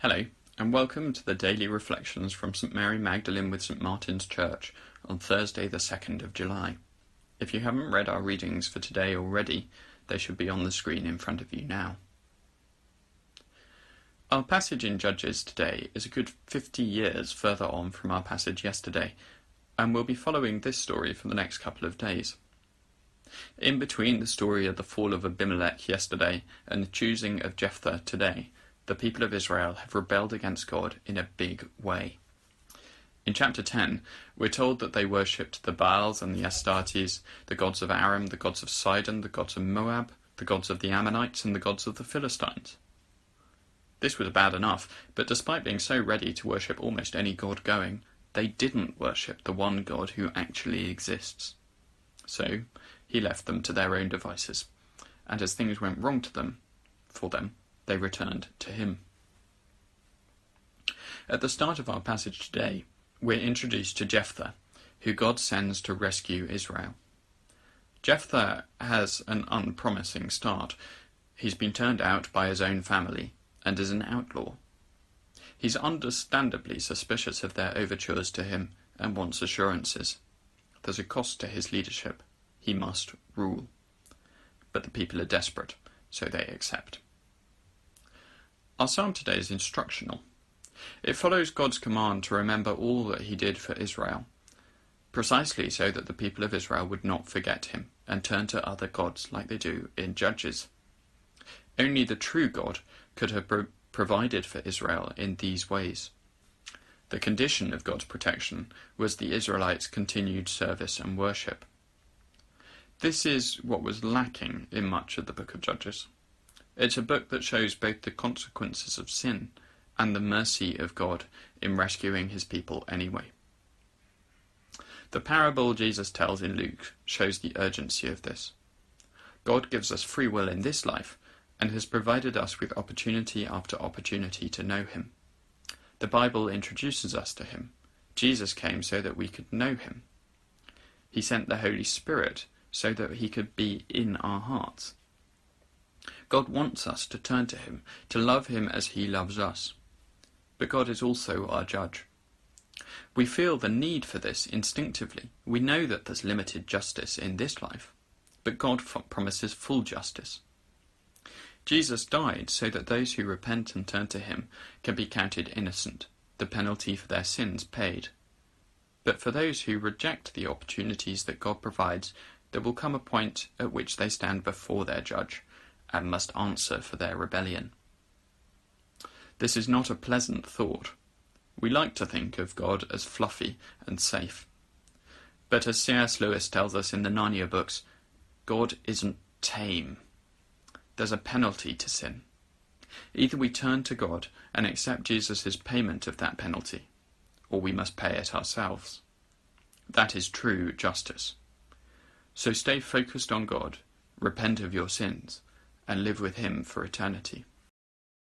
Hello, and welcome to the daily reflections from St Mary Magdalene with St Martin's Church on Thursday the 2nd of July. If you haven't read our readings for today already, they should be on the screen in front of you now. Our passage in Judges today is a good 50 years further on from our passage yesterday, and we'll be following this story for the next couple of days. In between the story of the fall of Abimelech yesterday and the choosing of Jephthah today, the people of Israel have rebelled against God in a big way. In chapter 10, we're told that they worshipped the Baals and the Astartes, the gods of Aram, the gods of Sidon, the gods of Moab, the gods of the Ammonites, and the gods of the Philistines. This was bad enough, but despite being so ready to worship almost any god going, they didn't worship the one God who actually exists. So, he left them to their own devices, and as things went wrong for them, they returned to him. At the start of our passage today, we're introduced to Jephthah, who God sends to rescue Israel. Jephthah has an unpromising start. He's been turned out by his own family and is an outlaw. He's understandably suspicious of their overtures to him and wants assurances. There's a cost to his leadership. He must rule. But the people are desperate, so they accept. Our psalm today is instructional. It follows God's command to remember all that he did for Israel, precisely so that the people of Israel would not forget him and turn to other gods like they do in Judges. Only the true God could have provided for Israel in these ways. The condition of God's protection was the Israelites' continued service and worship. This is what was lacking in much of the book of Judges. It's a book that shows both the consequences of sin and the mercy of God in rescuing his people anyway. The parable Jesus tells in Luke shows the urgency of this. God gives us free will in this life and has provided us with opportunity after opportunity to know him. The Bible introduces us to him. Jesus came so that we could know him. He sent the Holy Spirit so that he could be in our hearts. God wants us to turn to him, to love him as he loves us. But God is also our judge. We feel the need for this instinctively. We know that there's limited justice in this life, but God promises full justice. Jesus died so that those who repent and turn to him can be counted innocent, the penalty for their sins paid. But for those who reject the opportunities that God provides, there will come a point at which they stand before their judge and must answer for their rebellion. This is not a pleasant thought. We like to think of God as fluffy and safe. But as C.S. Lewis tells us in the Narnia books, God isn't tame. There's a penalty to sin. Either we turn to God and accept Jesus' payment of that penalty, or we must pay it ourselves. That is true justice. So stay focused on God, repent of your sins, and live with him for eternity.